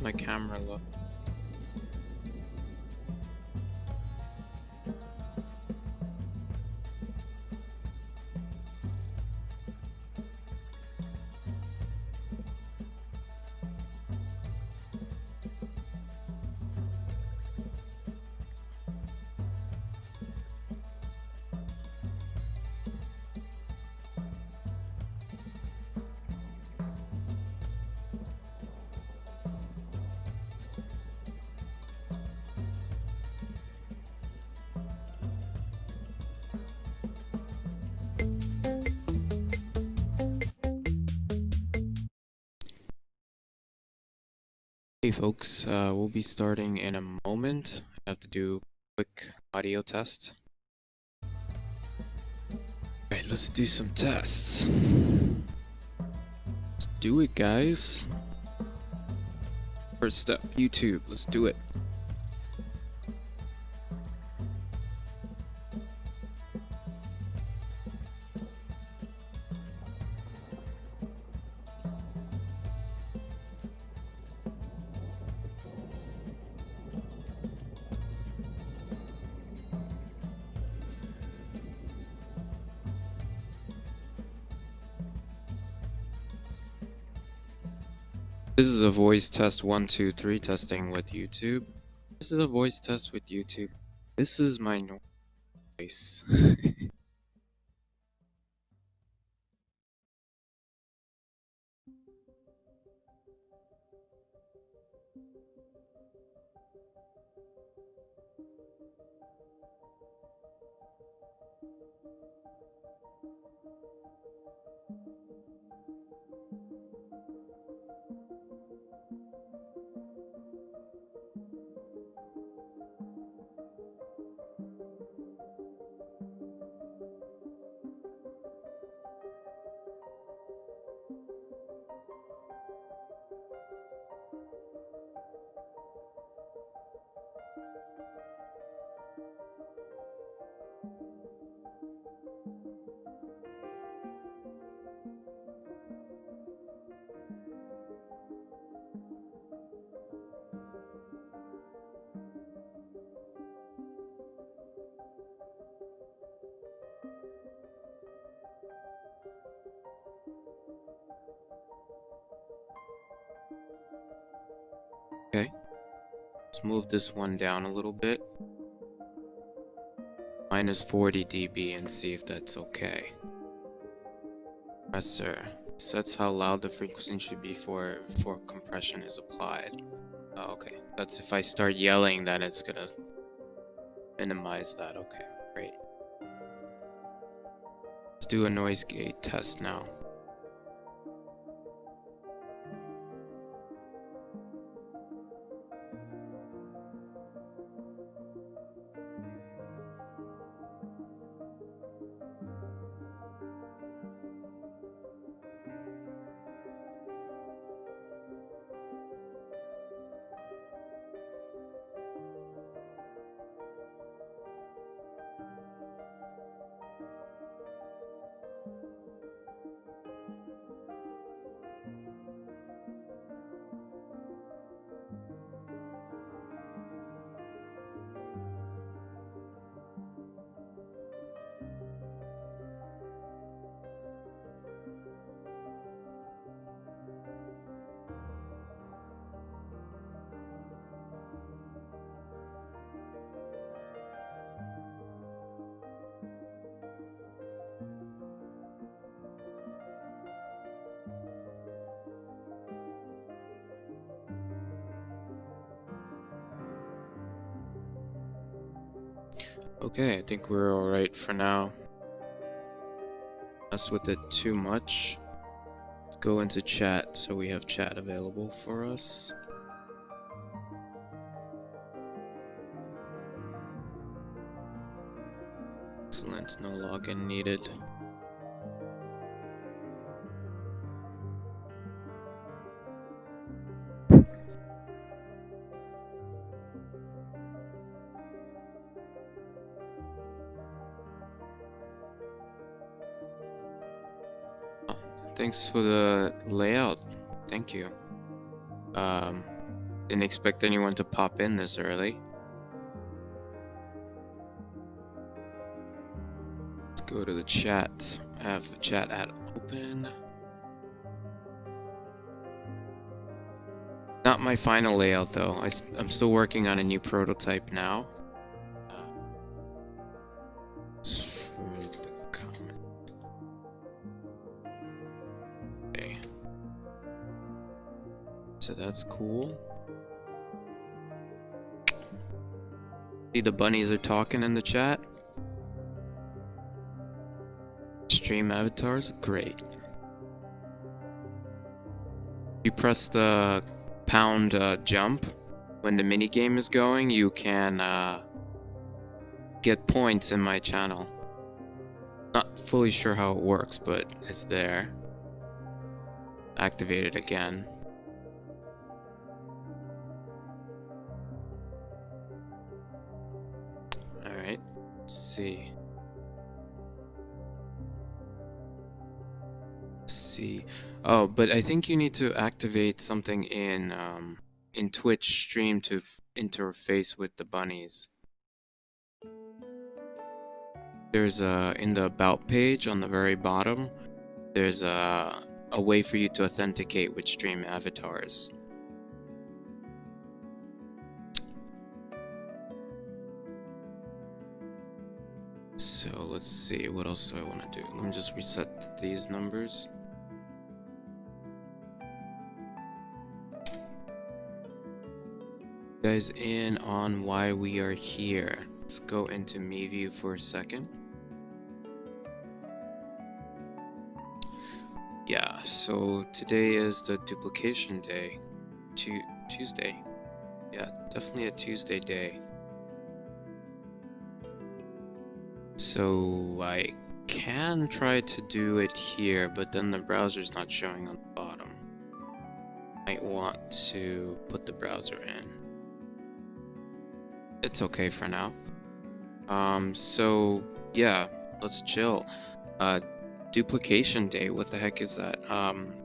my camera look? Hey folks, we'll be starting in a moment. I have to do a quick audio test. Alright, let's do some tests. Let's do it, guys. First step, YouTube, let's do it. This is a voice test 1, 2, 3 testing with YouTube. This is a voice test with YouTube. This is my normal voice. Okay, let's move this one down a little bit. Minus 40 dB and see if that's okay. Compressor sets how loud the frequency should be before compression is applied. Oh, okay, that's if I start yelling, then it's gonna minimize that. Okay, great. Let's do a noise gate test now. Okay, I think we're alright for now. Mess with it too much. Let's go into chat so we have chat available for us. Excellent, no login needed. Thanks for the layout. Thank you. Didn't expect anyone to pop in this early. Let's go to the chat. I have the chat ad open. Not my final layout though. I'm still working on a new prototype now. Okay. So that's cool. See, the bunnies are talking in the chat. Stream avatars, great. You press the pound jump when the mini game is going, you can get points in my channel. Not fully sure how it works, but it's there. Activate it again. Alright, let's see. Oh, but I think you need to activate something in Twitch stream to interface with the bunnies. There's in the about page on the very bottom, there's a way for you to authenticate with stream avatars. So let's see, what else do I want to do? Let me just reset these numbers. Guys in on why we are here. Let's go into MeView for a second. Yeah, so today is the duplication day. Tuesday. Yeah, definitely a Tuesday day. So I can try to do it here, but then the browser's not showing on the bottom. Might want to put the browser in. It's okay for now. So yeah, let's chill. Duplication day, what the heck is that?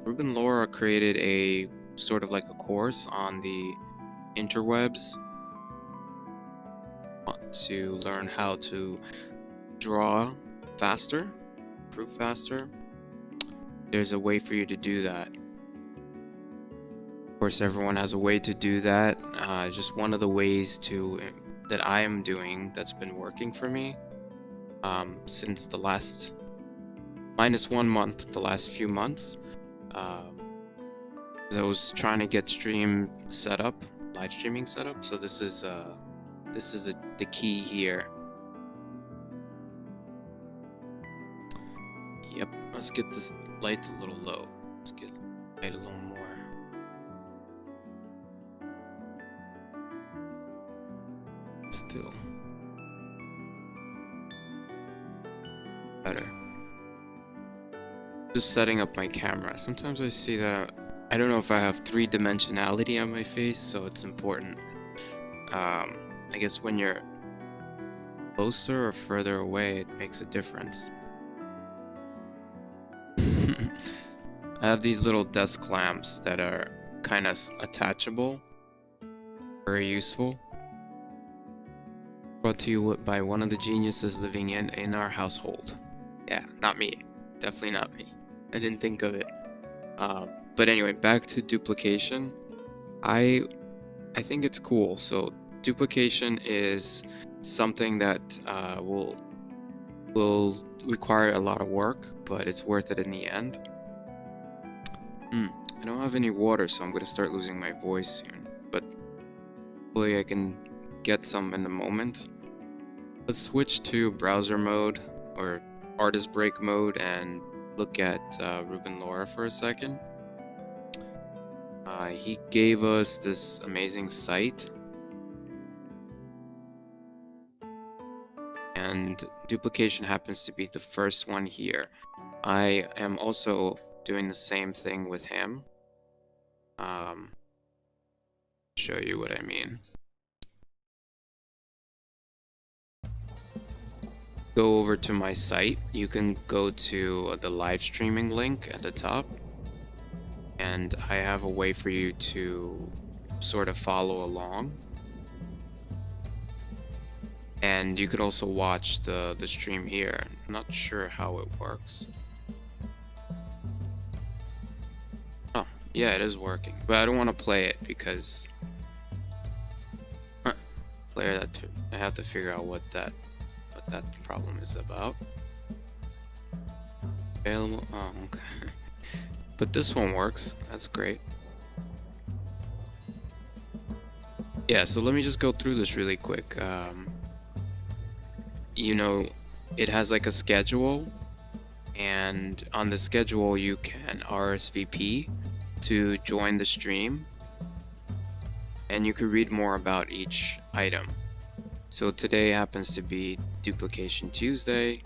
Ruben Laura created a sort of like a course on the interwebs. Want to learn how to draw faster, proof faster. There's a way for you to do that. Of course, everyone has a way to do that. Just one of the ways that I am doing that's been working for me since the last -1 month, the last few months. I was trying to get stream set up, live streaming set up. So this is the key here. Yep, let's get this light a little low. Let's get light a little more. Still better. Just setting up my camera. Sometimes I see that I don't know if I have 3-dimensionality on my face, so it's important. I guess when you're closer or further away, it makes a difference. I have these little desk lamps that are kind of attachable. Very useful. Brought to you by one of the geniuses living in our household. Yeah, not me. Definitely not me. I didn't think of it. But anyway, back to duplication. I think it's cool. So duplication is something that will require a lot of work, but it's worth it in the end. I don't have any water, so I'm gonna start losing my voice soon. But hopefully I can get some in a moment. Let's switch to browser mode or artist break mode and look at Ruben Laura for a second. He gave us this amazing site, and duplication happens to be the first one here. I am also doing the same thing with him. Show you what I mean. Go over to my site. You can go to the live streaming link at the top, and I have a way for you to sort of follow along. And you could also watch the stream here. I'm not sure how it works. Oh, yeah, it is working. But I don't want to play it because player that I have to figure out what that problem is about. Available. Oh, okay. But this one works. That's great. Yeah, so let me just go through this really quick. You know, it has like a schedule, and on the schedule you can RSVP to join the stream, and you could read more about each item. So today happens to be Duplication Tuesday,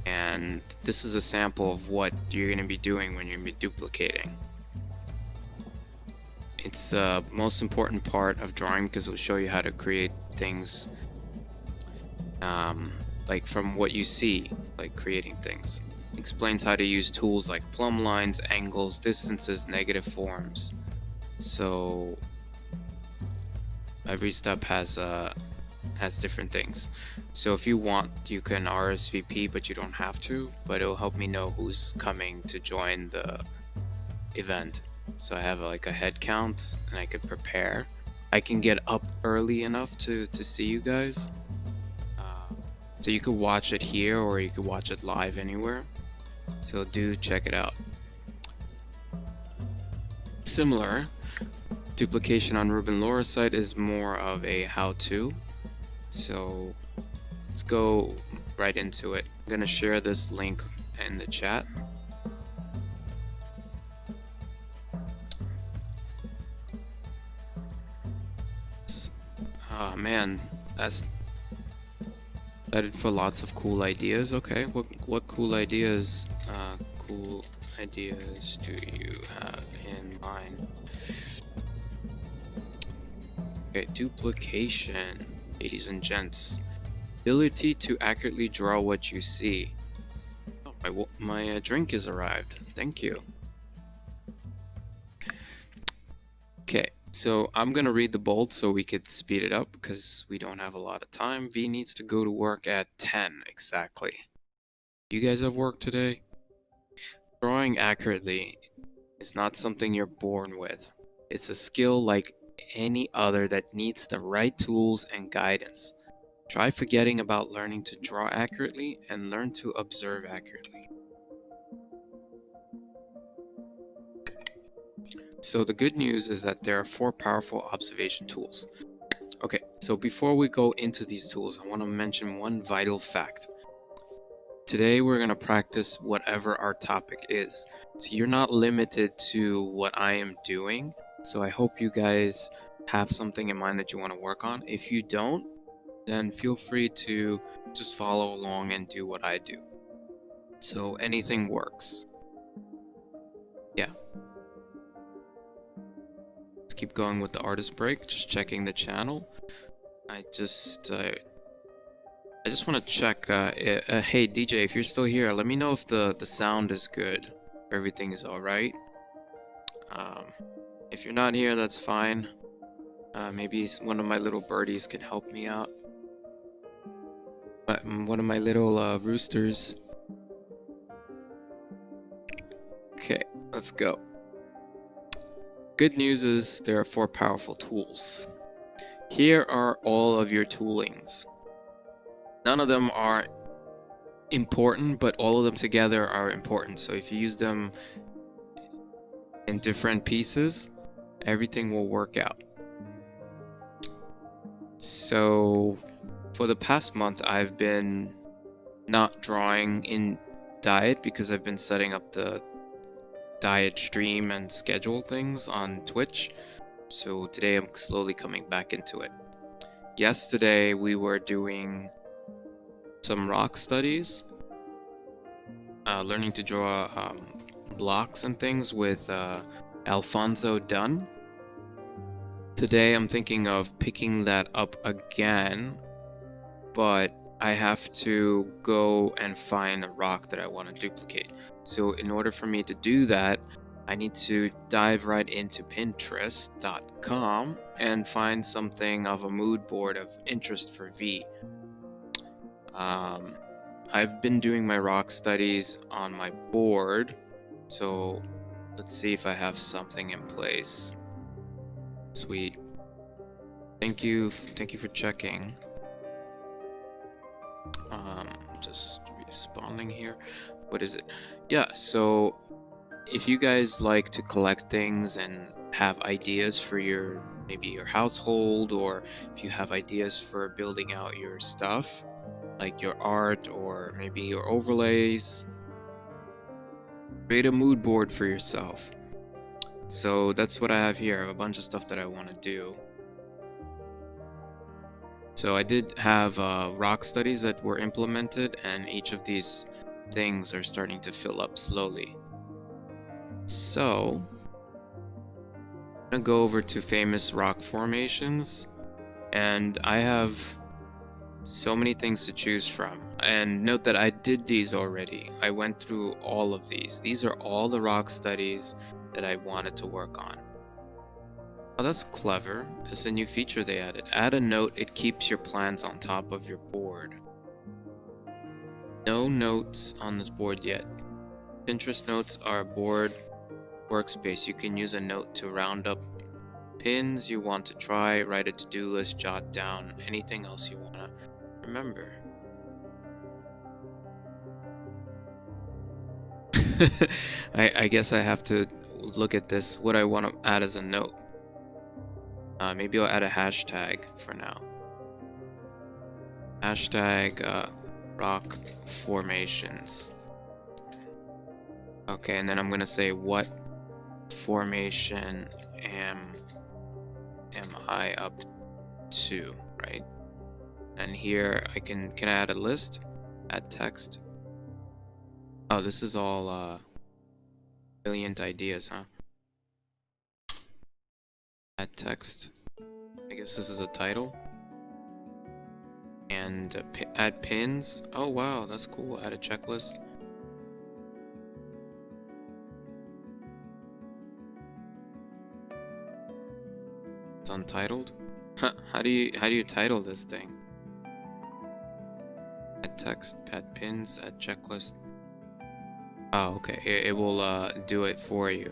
and this is a sample of what you're going to be doing when you're going to be duplicating. It's the most important part of drawing because it will show you how to create things like from what you see, like creating things. It explains how to use tools like plumb lines, angles, distances, negative forms. So every step has different things. So if you want, you can RSVP, but you don't have to, but it'll help me know who's coming to join the event. So I have like a head count and I could prepare. I can get up early enough to see you guys. So you could watch it here or you could watch it live anywhere. So do check it out. Similar, duplication on Ruben Laura's site is more of a how-to. So let's go right into it. I'm gonna share this link in the chat. Oh man, that's excited for lots of cool ideas. Okay, what cool ideas? Cool ideas do you have in mind? Okay, duplication, ladies and gents. Ability to accurately draw what you see. Oh, my drink has arrived. Thank you. Okay. So I'm going to read the bold so we could speed it up because we don't have a lot of time. V needs to go to work at 10 exactly. You guys have work today? Drawing accurately is not something you're born with. It's a skill like any other that needs the right tools and guidance. Try forgetting about learning to draw accurately and learn to observe accurately. So the good news is that there are 4 powerful observation tools. Okay, so before we go into these tools, I want to mention one vital fact. Today we're going to practice whatever our topic is. So you're not limited to what I am doing. So I hope you guys have something in mind that you want to work on. If you don't, then feel free to just follow along and do what I do. So anything works. Yeah. Let's keep going with the artist break, just checking the channel. I just want to check, hey DJ, if you're still here, let me know if the sound is good, if everything is alright. If you're not here, that's fine. Maybe one of my little birdies can help me out. One of my little roosters. Okay, let's go. Good news is there are 4 powerful tools. Here are all of your toolings. None of them are important, but all of them together are important. So if you use them in different pieces, everything will work out. So for the past month, I've been not drawing in Diet because I've been setting up the Diet stream and schedule things on Twitch. So today I'm slowly coming back into it. Yesterday we were doing some rock studies, learning to draw blocks and things with Alfonso Dunn. Today I'm thinking of picking that up again, but I have to go and find the rock that I want to duplicate. So in order for me to do that, I need to dive right into Pinterest.com and find something of a mood board of interest for V. I've been doing my rock studies on my board, so let's see if I have something in place. Sweet. Thank you for checking. Just responding here. What is it? Yeah, so if you guys like to collect things and have ideas for maybe your household, or if you have ideas for building out your stuff, like your art or maybe your overlays, create a mood board for yourself. So that's what I have here. I have a bunch of stuff that I want to do. So I did have rock studies that were implemented, and each of these things are starting to fill up slowly. So I'm gonna go over to famous rock formations, and I have so many things to choose from. And note that I did these already. I went through all of these. These are all the rock studies that I wanted to work on. Oh, that's clever. It's a new feature they added. Add a note, it keeps your plans on top of your board. No notes on this board yet. Pinterest notes are a board workspace. You can use a note to round up pins you want to try, write a to-do list, jot down anything else you want to remember. I guess I have to look at this, what I want to add as a note. Maybe I'll add a hashtag for now. Hashtag rock formations. Okay, and then I'm gonna say, what formation am I up to, right? And here I can I add a list? Add text. Oh, this is all brilliant ideas, huh? Add text. I guess this is a title. And add pins. Oh wow, that's cool. Add a checklist. It's untitled. How do you title this thing? Add text, add pins, add checklist. Oh, okay. It will do it for you.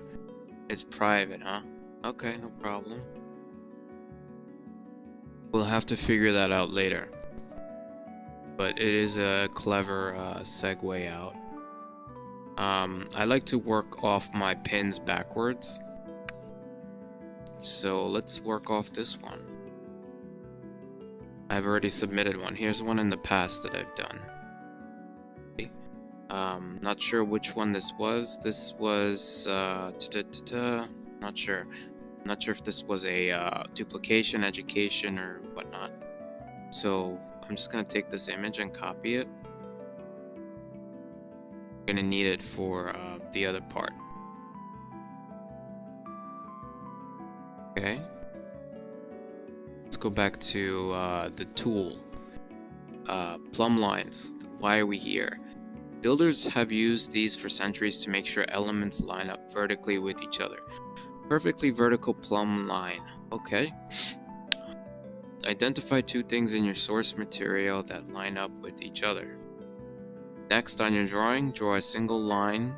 It's private, huh? Okay, no problem. We'll have to figure that out later. But it is a clever segue out. I like to work off my pins backwards. So let's work off this one. I've already submitted one. Here's one in the past that I've done. Okay. Not sure which one this was. This was not sure. Not sure if this was a duplication, education, or whatnot. So I'm just gonna take this image and copy it. I'm gonna need it for the other part. Okay. Let's go back to the tool. Plumb lines. Why are we here? Builders have used these for centuries to make sure elements line up vertically with each other. Perfectly vertical plumb line. Okay. Identify two things in your source material that line up with each other. Next, on your drawing, draw a single line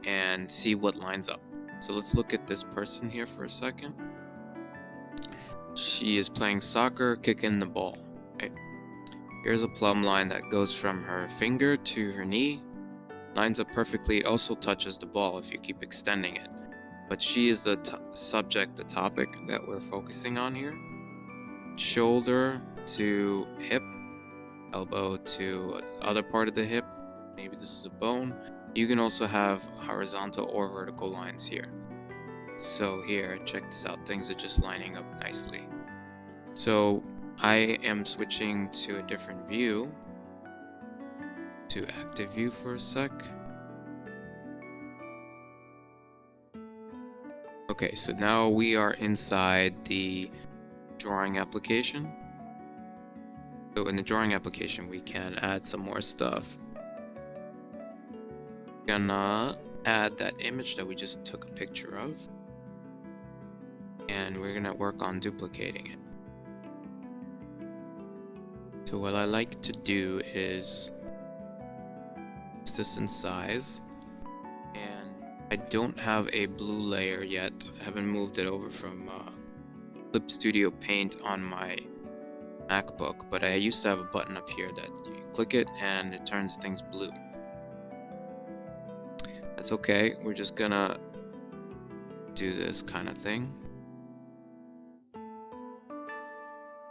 and see what lines up. So let's look at this person here for a second. She is playing soccer, kicking the ball. Okay. Here's a plumb line that goes from her finger to her knee. Lines up perfectly. It also touches the ball if you keep extending it. But she is the subject, the topic that we're focusing on here. Shoulder to hip, elbow to the other part of the hip. Maybe this is a bone. You can also have horizontal or vertical lines here. So here, check this out. Things are just lining up nicely. So I am switching to a different view, to active view for a sec. Okay, so now we are inside the drawing application. So in the drawing application, we can add some more stuff. Gonna add that image that we just took a picture of, and we're gonna work on duplicating it. So what I like to do is this in size, and I don't have a blue layer yet. I haven't moved it over from Clip Studio Paint on my MacBook, but I used to have a button up here that you click it and it turns things blue. That's okay, we're just gonna do this kind of thing.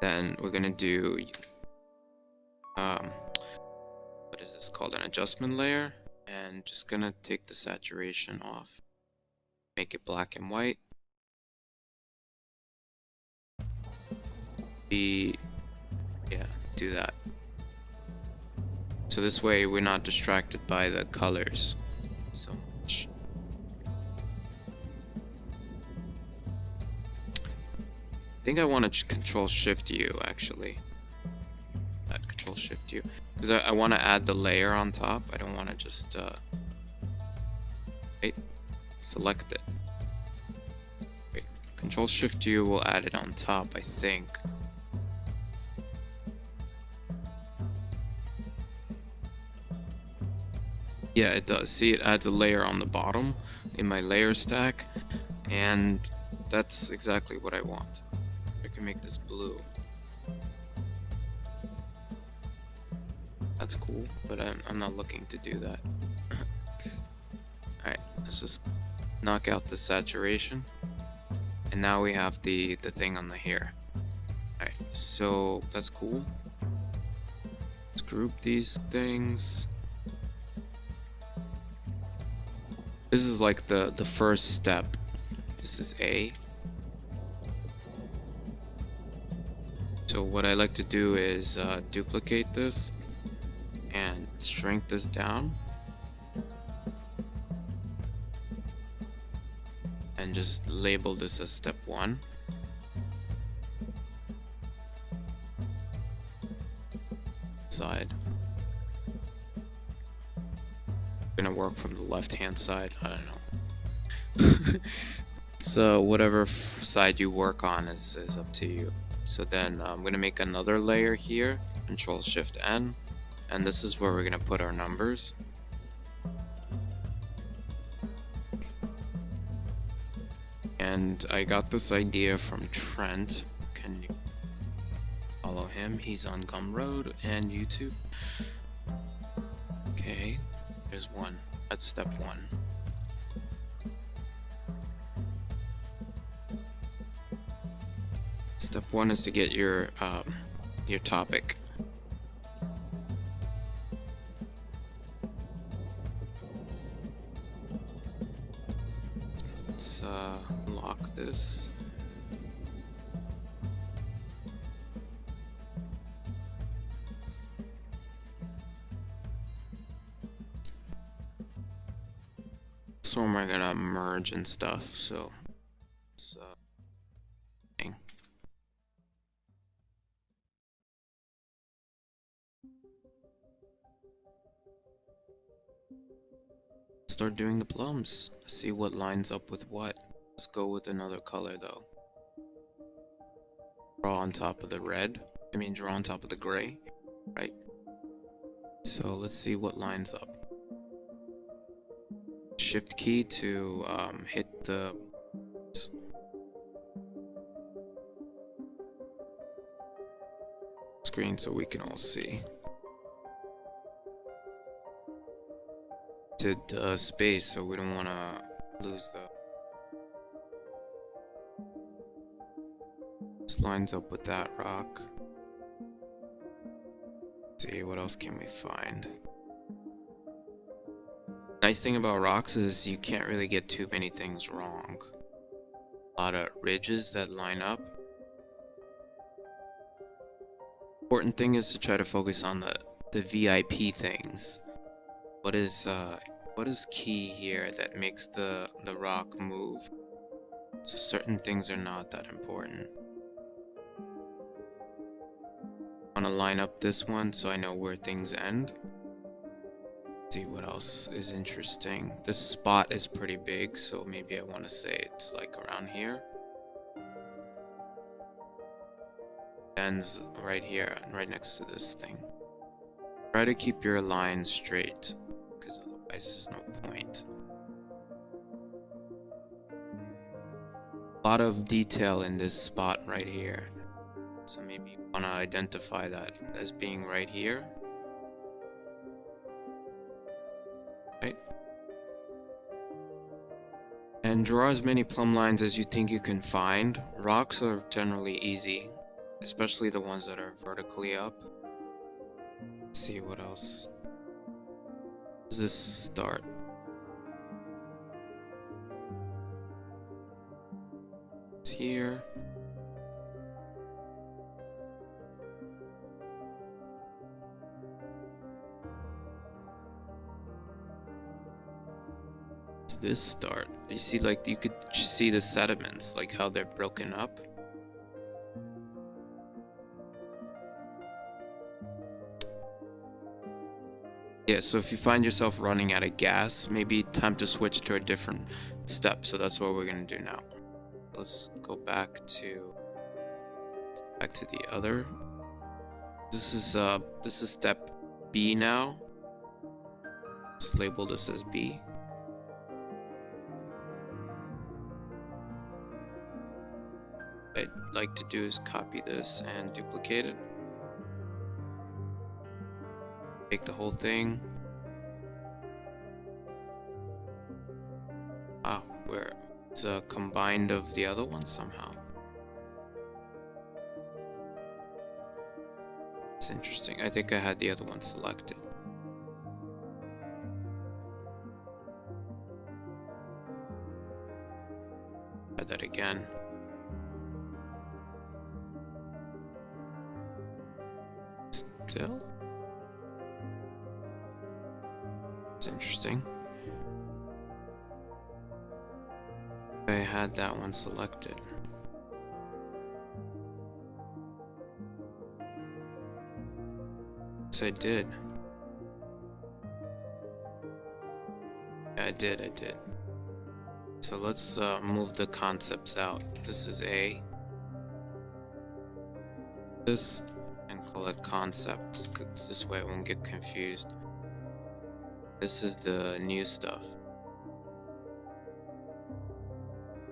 Then we're gonna do what is this called, an adjustment layer, and just gonna take the saturation off, make it black and white. Yeah, do that. So this way we're not distracted by the colors so much. I think I want to Control Shift U actually. Control Shift U, because I want to add the layer on top. I don't want to just wait, select it. Wait, Control Shift U will add it on top, I think. Yeah, it does. See, it adds a layer on the bottom in my layer stack, and that's exactly what I want. I can make this blue. That's cool, but I'm not looking to do that. Alright, let's just knock out the saturation, and now we have the thing on the hair. Alright, so that's cool. Let's group these things. This is like the first step. This is A. So what I like to do is duplicate this and shrink this down, and just label this as step 1. Side. Gonna work from the left hand side. I don't know. So whatever side you work on is up to you. So then I'm gonna make another layer here, Control Shift N, and this is where we're gonna put our numbers. And I got this idea from Trent. Can you follow him? He's on Gumroad and YouTube. Okay. There's one. That's step 1. Step 1 is to get your topic. Let's lock this. So am I gonna merge and stuff, so it's start doing the plums. See what lines up with what. Let's go with another color though. Draw on top of the red. Draw on top of the gray, right? So let's see what lines up. Shift key to hit the screen so we can all see. To space, so we don't want to lose the. This lines up with that rock. Let's see, what else can we find? Nice thing about rocks is you can't really get too many things wrong. A lot of ridges that line up. Important thing is to try to focus on the VIP things. What is key here that makes the rock move? So certain things are not that important. I want to line up this one so I know where things end. See what else is interesting. This spot is pretty big, so maybe I want to say it's like around here. Ends right here, right next to this thing. Try to keep your lines straight, because otherwise there's no point. A lot of detail in this spot right here. So maybe you want to identify that as being right here. Right. And draw as many plumb lines as you think you can find. Rocks are generally easy, especially the ones that are vertically up. Let's see what else. How does this start? It's here. This start? You see, like, you could see the sediments, like how they're broken up. Yeah, so if you find yourself running out of gas, maybe time to switch to a different step. So that's what we're gonna do now. Let's go back to the other. This is step B now. Let's label this as B. What I'd like to do is copy this and duplicate it. Take the whole thing. Ah, where it's combined of the other one somehow. It's interesting. I think I had the other one selected. Try that again. Still? It's interesting. I had that one selected. Yes, I did. Yeah, I did. So let's move the concepts out. This is A. This, and call it concepts, because this way I won't get confused. This is the new stuff.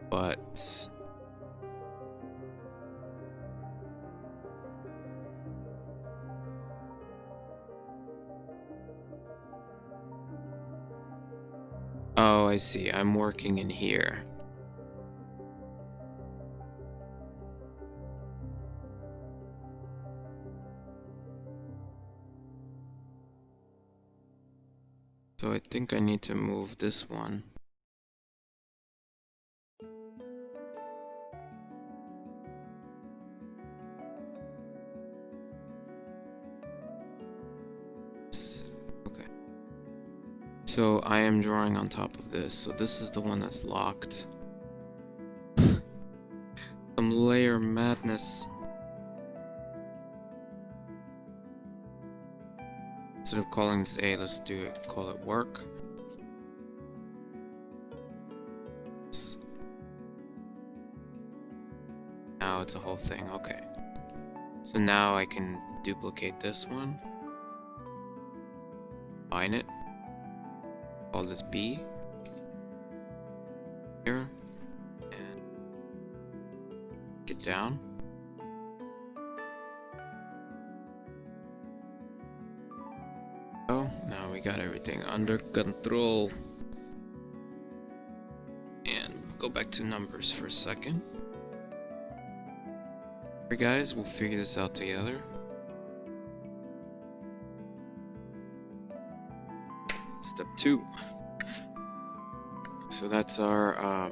But oh, I see. I'm working in here. So I think I need to move this one. Okay. So I am drawing on top of this. So this is the one that's locked. Some layer madness. Instead of calling this A, let's call it work. Now it's a whole thing, okay. So now I can duplicate this one. Combine it. Call this B. Here. And get down. Oh, now we got everything under control. And go back to numbers for a second. Alright guys, we'll figure this out together. Step 2. So that's our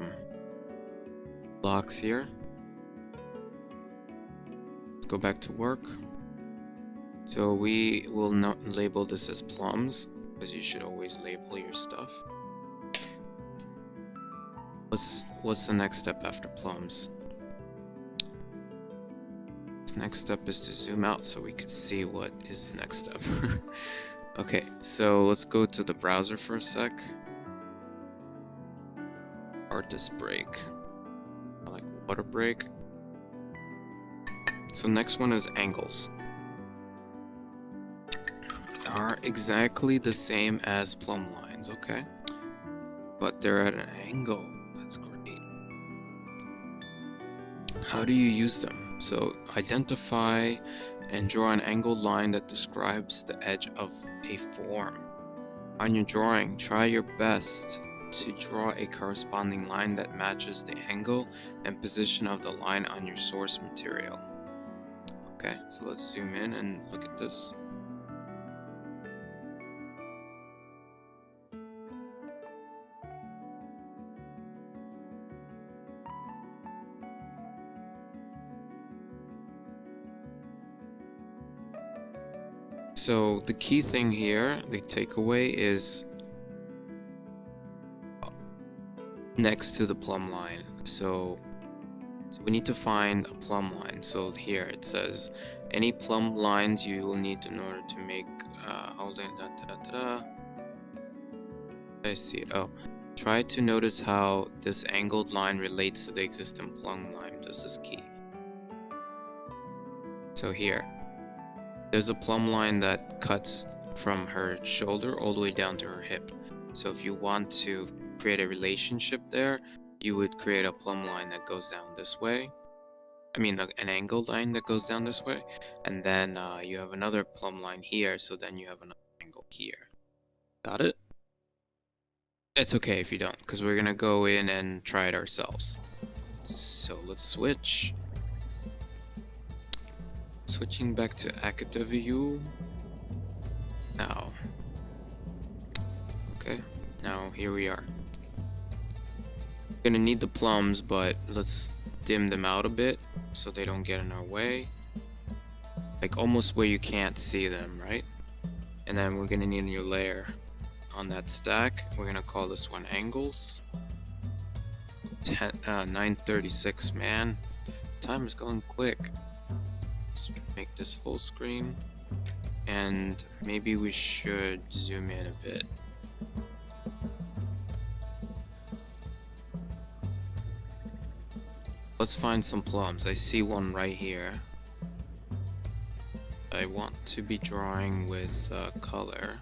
blocks here. Let's go back to work. So we will not label this as plums, because you should always label your stuff. What's the next step after plums? The next step is to zoom out so we can see what is the next step. Okay, so let's go to the browser for a sec. Artist break. I like water break. So next one is angles. Are exactly the same as plumb lines, okay? But they're at an angle. That's great. How do you use them? So identify and draw an angled line that describes the edge of a form. On your drawing, try your best to draw a corresponding line that matches the angle and position of the line on your source material. Okay, so let's zoom in and look at this. So the key thing here, the takeaway, is next to the plumb line. So we need to find a plumb line. So here it says any plumb lines you will need in order to make hold on, I see it. Oh, try to notice how this angled line relates to the existing plumb line. This is key. So here, there's a plumb line that cuts from her shoulder all the way down to her hip. So if you want to create a relationship there, you would create a plumb line that goes down this way. I mean, an angled line that goes down this way. And then you have another plumb line here, so then you have another angle here. Got it? It's okay if you don't, because we're gonna go in and try it ourselves. So let's switch. Switching back to Active View. Now. Okay, now here we are. We're gonna need the plumbs, but let's dim them out a bit so they don't get in our way. Like almost where you can't see them, right? And then we're gonna need a new layer on that stack. We're gonna call this one angles. 9:36, man. Time is going quick. Let's make this full screen. And maybe we should zoom in a bit. Let's find some plumbs. I see one right here. I want to be drawing with color.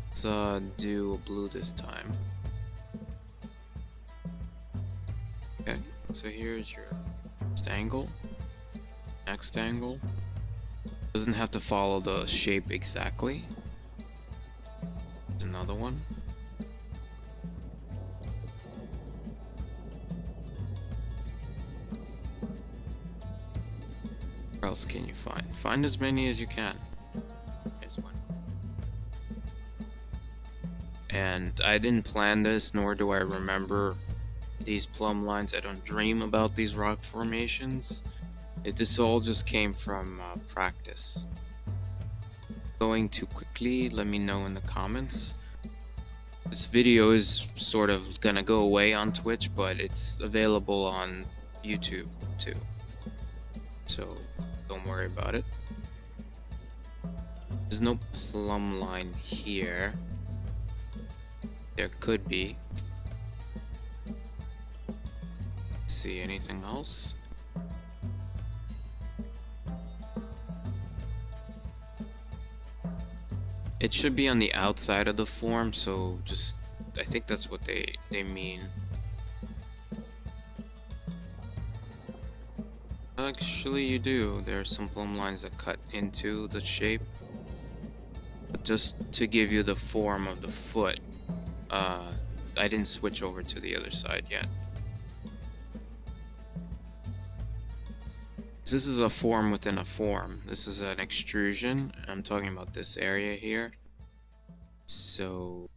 Let's do a blue this time. Okay, so here's your first angle. Next angle. Doesn't have to follow the shape exactly. There's another one. Where else can you find? Find as many as you can. Here's one. And I didn't plan this, nor do I remember these plumb lines. I don't dream about these rock formations. This all just came from practice. Going too quickly, let me know in the comments. This video is sort of gonna go away on Twitch, but it's available on YouTube too. So don't worry about it. There's no plumb line here. There could be. See anything else? It should be on the outside of the form, so just, I think that's what they mean. Actually, you do. There are some plumb lines that cut into the shape. But just to give you the form of the foot, I didn't switch over to the other side yet. This is a form within a form. This is an extrusion. I'm talking about this area here. So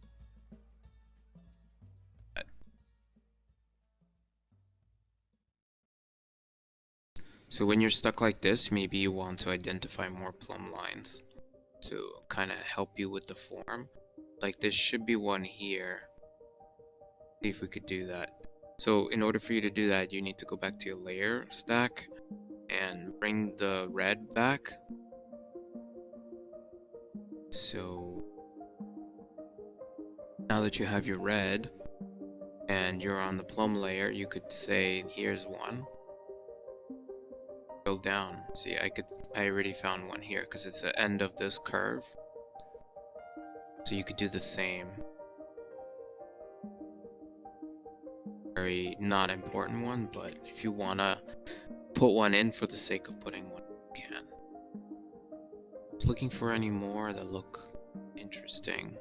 when you're stuck like this, maybe you want to identify more plumb lines to kind of help you with the form. Like there should be one here. See if we could do that. So in order for you to do that, you need to go back to your layer stack and bring the red back. So now that you have your red and you're on the plumb layer, you could say, here's one. Go down. See, I already found one here because it's the end of this curve. So you could do the same. Very not important one, but if you wanna put one in for the sake of putting one, you can. Just looking for any more that look interesting.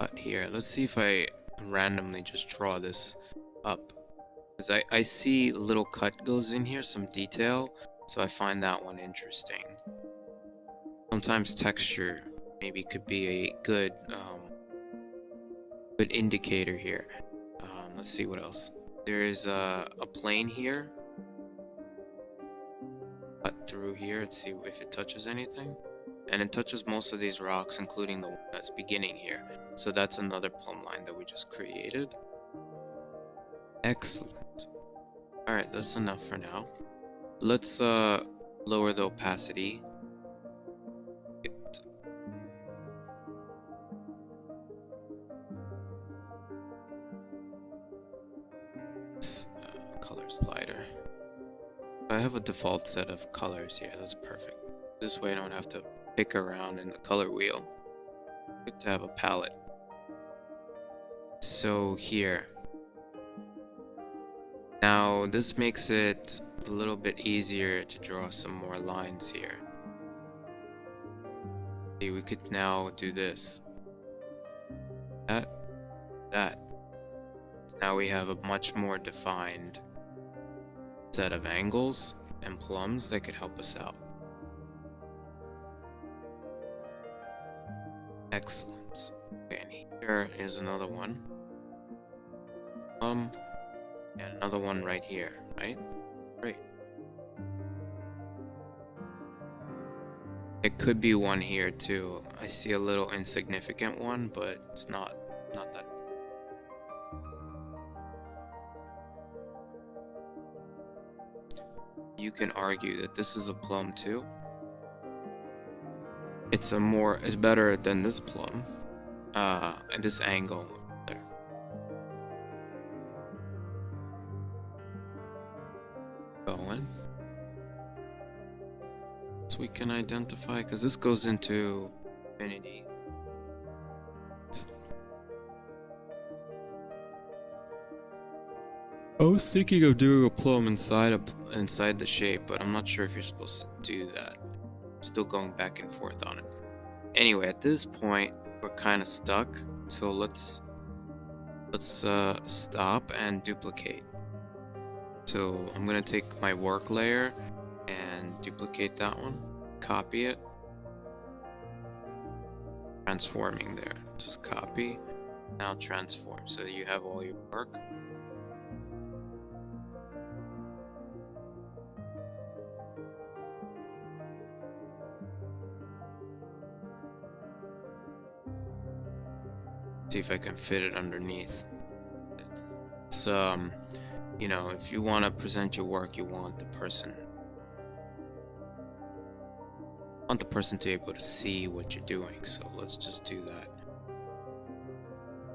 But here, let's see if I randomly just draw this up. Because I see a little cut goes in here, some detail, so I find that one interesting. Sometimes texture maybe could be a good good indicator here. Let's see what else. There is a plane here. Cut through here, let's see if it touches anything. And it touches most of these rocks, including the one that's beginning here. So that's another plumb line that we just created. Excellent. Alright, that's enough for now. Let's lower the opacity. Colors lighter. I have a default set of colors here, that's perfect. This way I don't have to pick around in the color wheel. Good to have a palette. So here. Now this makes it a little bit easier to draw some more lines here. See, we could now do this. That. Now we have a much more defined set of angles and plums that could help us out. Excellent. Okay, and here is another one. And another one right here, right? Great. It could be one here too. I see a little insignificant one, but it's not that. You can argue that this is a plum too. It's better than this plum. At this angle there. Going. So we can identify, because this goes into infinity. I was thinking of doing a plum inside the shape, but I'm not sure if you're supposed to do that. I'm still going back and forth on it. Anyway, at this point, we're kind of stuck. So let's stop and duplicate. So I'm gonna take my work layer and duplicate that one, copy it, transforming there. Just copy, now transform. So you have all your work. See if I can fit it underneath. It's you know, if you want to present your work, you want the person to be able to see what you're doing. So let's just do that.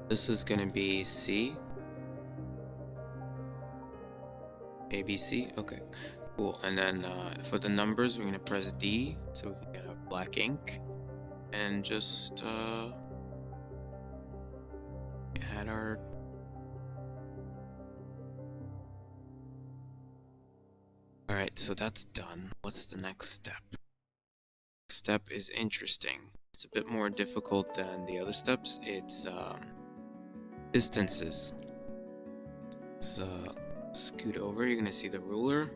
This is gonna be C, ABC. Okay, cool. And then for the numbers, we're gonna press D so we can get our black ink and just add our Alright, so that's done. What's the next step? Next step is interesting. It's a bit more difficult than the other steps. It's distances. Let's scoot over. You're gonna see the ruler.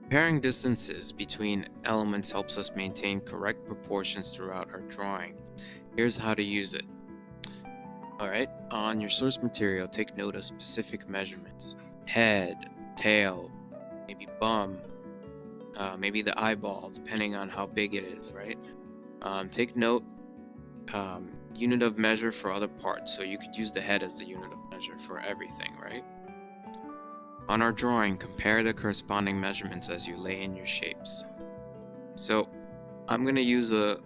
Comparing distances between elements helps us maintain correct proportions throughout our drawing. Here's how to use it. Alright, on your source material, take note of specific measurements. Head, tail, maybe bum, maybe the eyeball, depending on how big it is, right? Take note, unit of measure for other parts, so you could use the head as the unit of measure for everything, right? On our drawing, compare the corresponding measurements as you lay in your shapes. So I'm gonna use a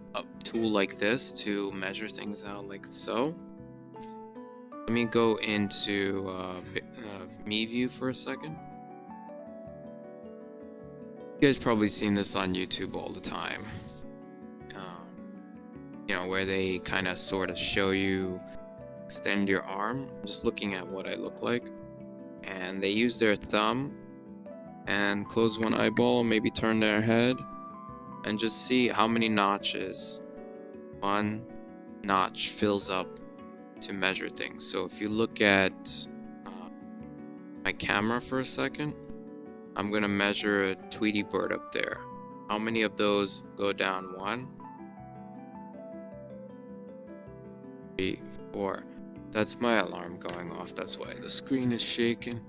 tool like this to measure things out like so. Let me go into me view for a second. You guys probably seen this on YouTube all the time. You know, where they kind of sort of show you extend your arm. I'm just looking at what I look like. And they use their thumb and close one eyeball, maybe turn their head, and just see how many notches one notch fills up to measure things. So if you look at my camera for a second, I'm gonna measure a Tweety bird up there. How many of those go down? 1, 3, 4. That's my alarm going off. That's why the screen is shaking.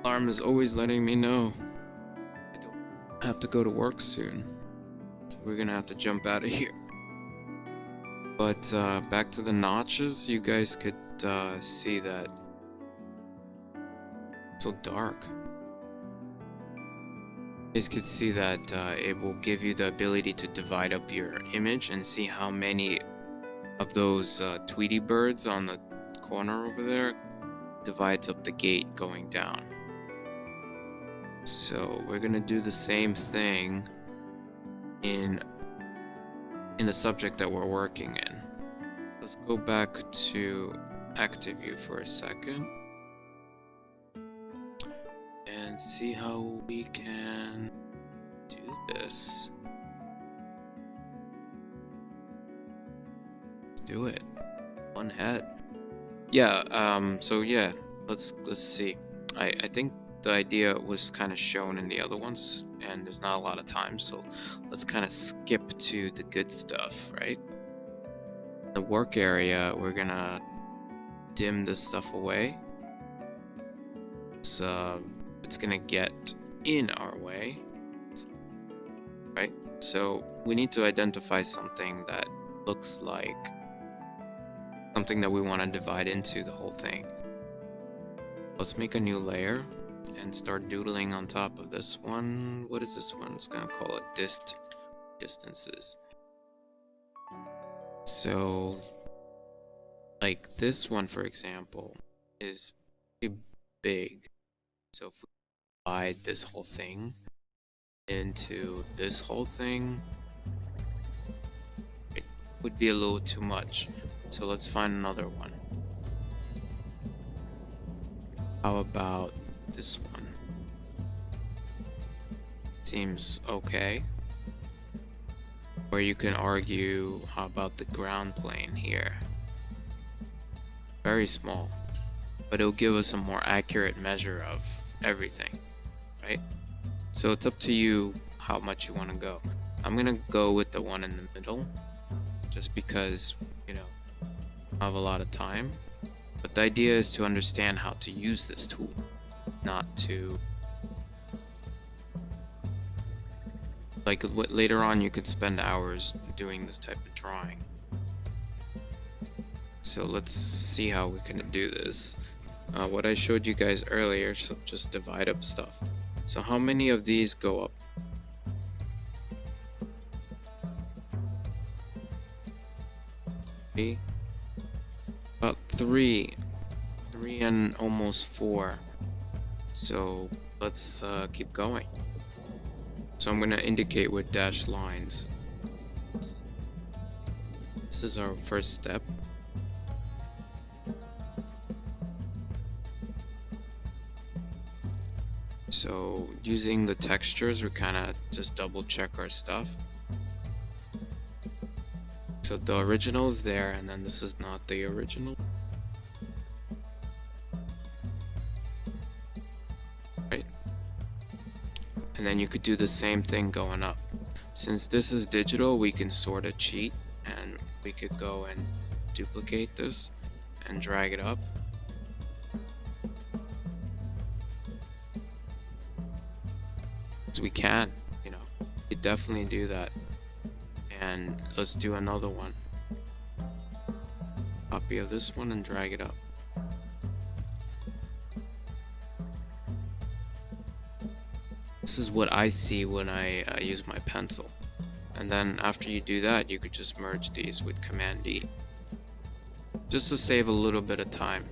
Alarm is always letting me know I don't have to go to work soon. We're gonna have to jump out of here. But back to the notches, you guys could see that it's so dark. You guys could see that it will give you the ability to divide up your image and see how many of those Tweety birds on the corner over there divides up the gate going down. So we're gonna do the same thing in the subject that we're working in. Let's go back to active view for a second and see how we can do this. Let's do it. One head. Yeah, so yeah, let's see. I think the idea was kind of shown in the other ones, and there's not a lot of time, so let's kind of skip to the good stuff, right? The work area, we're gonna dim this stuff away. So it's gonna get in our way, right? So we need to identify something that looks like something that we want to divide into the whole thing. Let's make a new layer and start doodling on top of this one. What is this one? It's gonna call it distances. So like this one, for example, is pretty big. So if we divide this whole thing into this whole thing, it would be a little too much. So let's find another one. How about this one? Seems okay. Or you can argue, how about the ground plane here? Very small, but it'll give us a more accurate measure of everything, right? So it's up to you how much you want to go. I'm gonna go with the one in the middle, just because, you know, I have a lot of time. But the idea is to understand how to use this tool, not to like later on you could spend hours doing this type of drawing. So let's see how we can do this. What I showed you guys earlier, so just divide up stuff. So how many of these go up? About 3 and almost 4. So let's keep going. So I'm going to indicate with dashed lines. This is our first step. So using the textures, we kind of just double check our stuff. So the original is there, and then this is not the original. Right? And then you could do the same thing going up. Since this is digital, we can sort of cheat, and we could go and duplicate this and drag it up. So we can, you know, you definitely do that. And let's do another one. Copy of this one and drag it up. This is what I see when I use my pencil. And then after you do that, you could just merge these with Command D, just to save a little bit of time.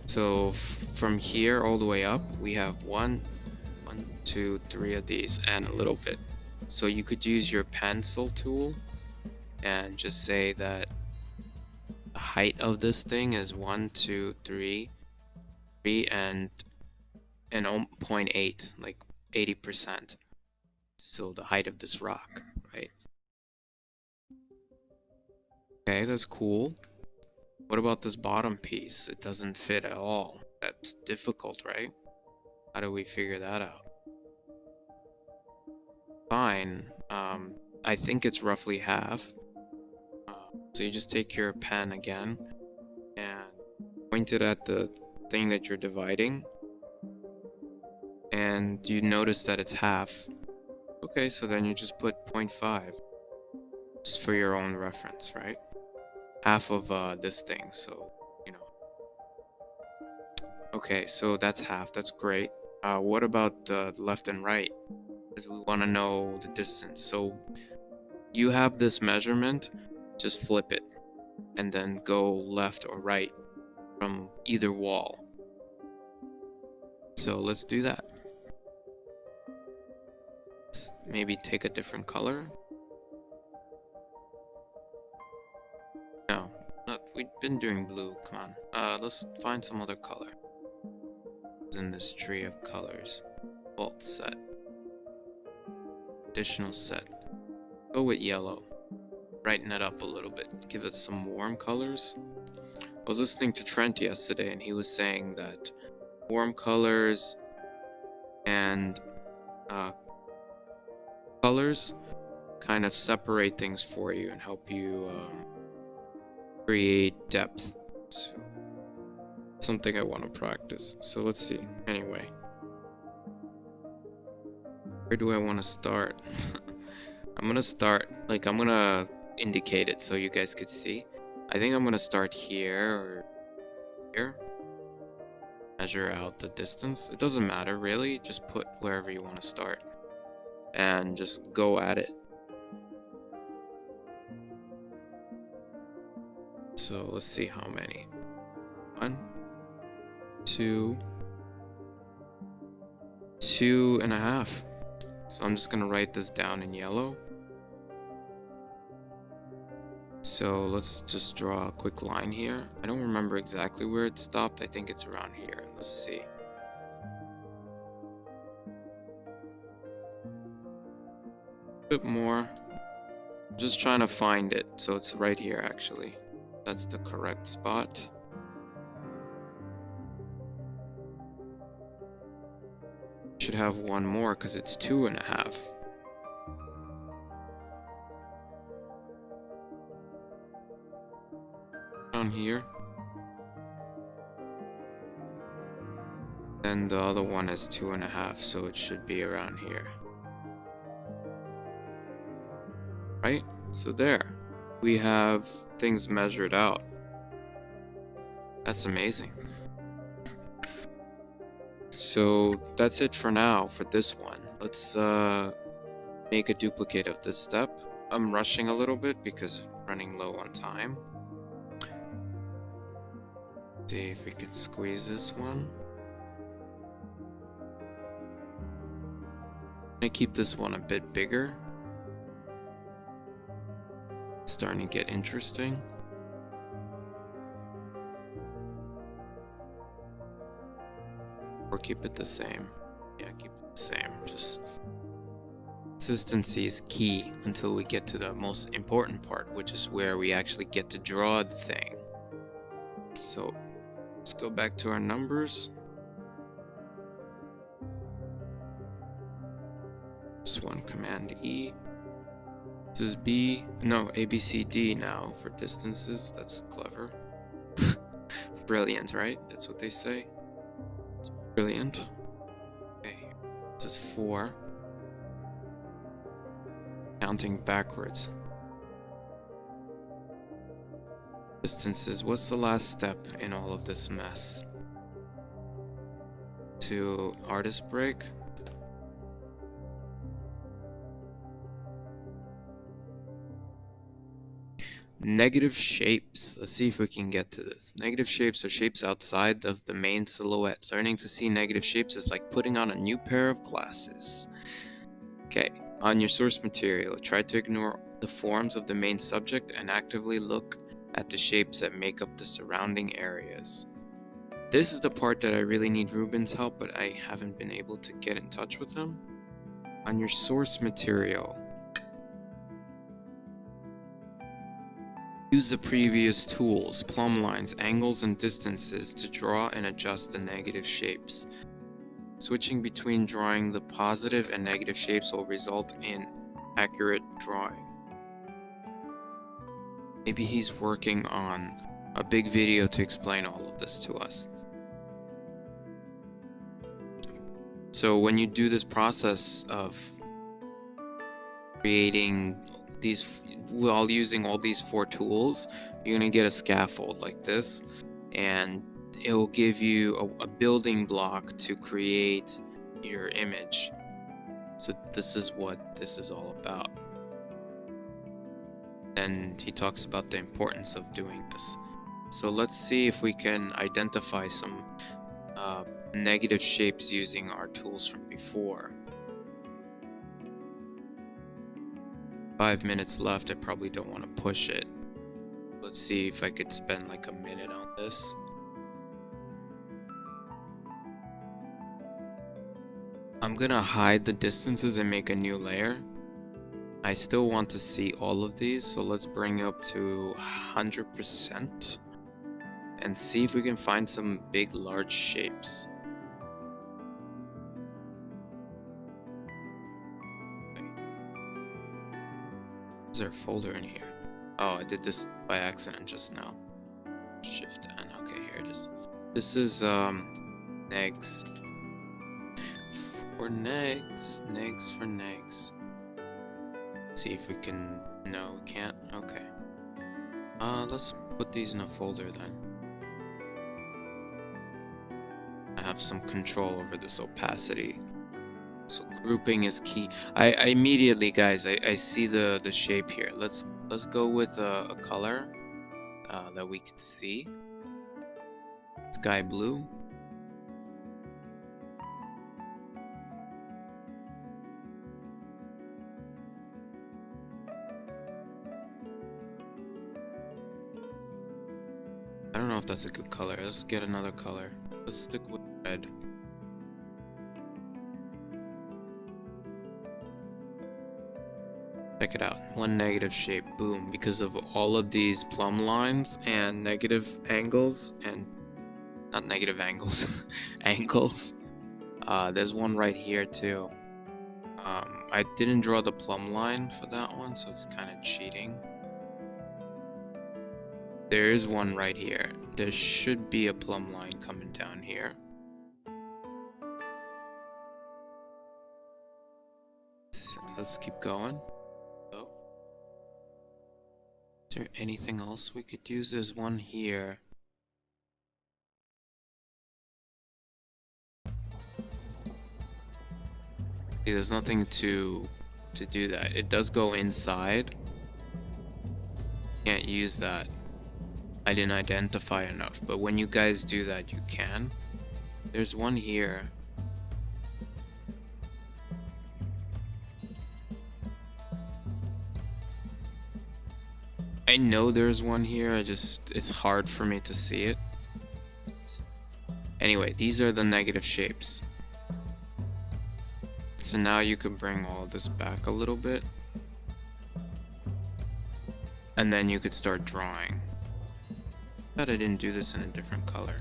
So from here all the way up, we have one, two, three of these, and a little bit. So you could use your pencil tool and just say that the height of this thing is 1, 2, 3, and 0.8, like 80%. So the height of this rock, right? Okay, that's cool. What about this bottom piece? It doesn't fit at all. That's difficult, right? How do we figure that out? Fine. I think it's roughly half. So you just take your pen again and point it at the thing that you're dividing, and you notice that it's half. Okay, so then you just put 0.5 just for your own reference, right? Half of this thing, so you know. Okay, so that's half. That's great. What about left and right? Because we want to know the distance. So you have this measurement, just flip it and then go left or right from either wall. So let's do that. Let's maybe take a different color. No, we've been doing blue. Come on. Let's find some other color. It's in this tree of colors. Alt set. Additional set. Go with yellow. Brighten it up a little bit. Give it some warm colors. I was listening to Trent yesterday, and he was saying that warm colors and colors kind of separate things for you and help you create depth. So, something I want to practice. So let's see. Anyway, where do I want to start? I'm gonna start, like, I'm gonna indicate it so you guys could see. I think I'm gonna start here or here. Measure out the distance. It doesn't matter really, just put wherever you want to start and just go at it. So let's see how many. 1, 2, 2.5. So I'm just gonna write this down in yellow. So let's just draw a quick line here. I don't remember exactly where it stopped. I think it's around here. Let's see. A bit more. I'm just trying to find it. So it's right here actually. That's the correct spot. Should have one more because it's 2.5. Down here. And the other one is 2.5, so it should be around here. Right? So there. We have things measured out. That's amazing. So that's it for now for this one. Let's make a duplicate of this step. I'm rushing a little bit because I'm running low on time. See if we can squeeze this one. I keep this one a bit bigger. It's starting to get interesting. Or keep it the same. Yeah, keep it the same. Just consistency is key until we get to the most important part, which is where we actually get to draw the thing. So let's go back to our numbers. This one, Command E. This is B. No, A, B, C, D now for distances. That's clever. Brilliant, right? That's what they say. It's brilliant. Okay, this is 4. Counting backwards. Distances. What's the last step in all of this mess? To artist break. Negative shapes. Let's see if we can get to this. Negative shapes are shapes outside of the main silhouette. Learning to see negative shapes is like putting on a new pair of glasses. Okay, on your source material, try to ignore the forms of the main subject and actively look at the shapes that make up the surrounding areas. This is the part that I really need Ruben's help, but I haven't been able to get in touch with him. On your source material, use the previous tools, plumb lines, angles, and distances to draw and adjust the negative shapes. Switching between drawing the positive and negative shapes will result in accurate drawing. Maybe he's working on a big video to explain all of this to us. So when you do this process of creating these, while using all these 4 tools, you're gonna get a scaffold like this, and it will give you a building block to create your image. So this is what this is all about. And he talks about the importance of doing this. So let's see if we can identify some negative shapes using our tools from before. 5 minutes left. I probably don't want to push it. Let's see if I could spend like a minute on this. I'm gonna hide the distances and make a new layer. I still want to see all of these, so let's bring up to 100% and see if we can find some big large shapes. Is there a folder in here? Oh, I did this by accident just now. Shift N. Okay, here it is. This is negs. For negs. Negs for negs. See if we can. No, we can't. Okay. Let's put these in a folder then. I have some control over this opacity. So grouping is key. I immediately, guys, I see the shape here. Let's go with a color that we can see. Sky blue. I don't know if that's a good color. Let's get another color. Let's stick with red. Check it out. One negative shape. Boom. Because of all of these plumb lines and negative angles, and not negative angles, angles. There's one right here too. I didn't draw the plumb line for that one, so it's kind of cheating. There is one right here. There should be a plumb line coming down here. So let's keep going. Oh. Is there anything else we could use? There's one here. See, there's nothing to do that. It does go inside. Can't use that. I didn't identify enough, but when you guys do that, you can. There's one here. I know there's one here, it's hard for me to see it. Anyway, these are the negative shapes. So now you can bring all of this back a little bit. And then you could start drawing. But I didn't do this in a different color.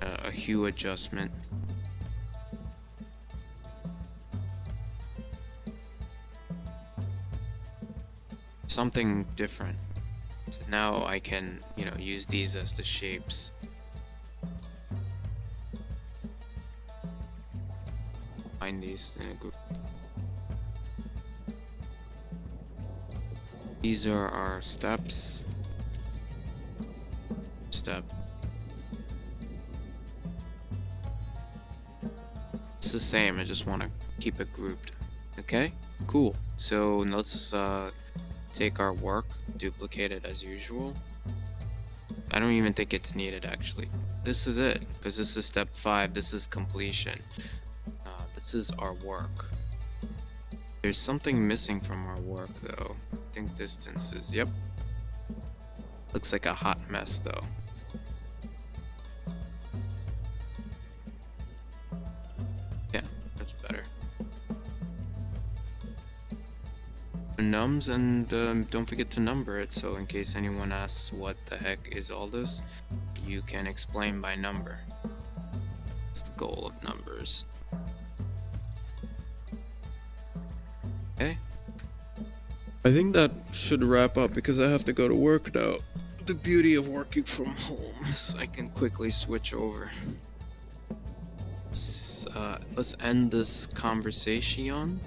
A hue adjustment. Something different. So now I can, use these as the shapes. Find these in a group. These are our steps. It's the same, I just want to keep it grouped. Okay, cool. So let's take our work, duplicate it as usual. I don't even think it's needed actually. This is it, because this is step 5, this is completion. This is our work. There's something missing from our work though. I think distances, yep. Looks like a hot mess though. Yeah, that's better. Nums, and don't forget to number it, so in case anyone asks what the heck is all this, you can explain by number. It's the goal of numbers. Okay. I think that should wrap up because I have to go to work now. The beauty of working from home is I can quickly switch over. Let's end this conversation.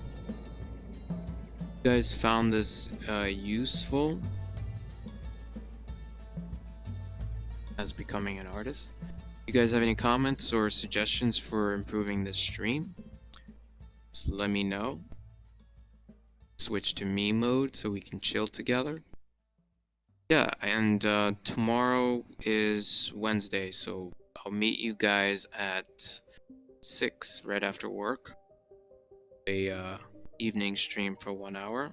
You guys found this useful as becoming an artist? You guys have any comments or suggestions for improving this stream? Just let me know. Switch to me mode so we can chill together. Yeah, and tomorrow is Wednesday, so I'll meet you guys at 6 right after work. A evening stream for 1 hour.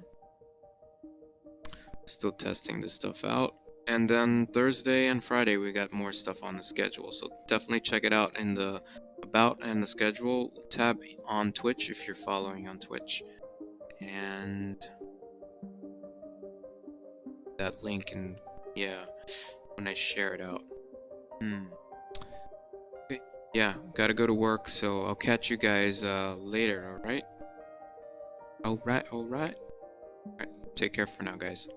Still testing this stuff out. And then Thursday and Friday we got more stuff on the schedule, so definitely check it out in the About and the Schedule tab on Twitch if you're following on Twitch. And that link, and yeah, when I share it out. Okay. Yeah, gotta go to work, so I'll catch you guys later, alright? Alright. Take care for now, guys.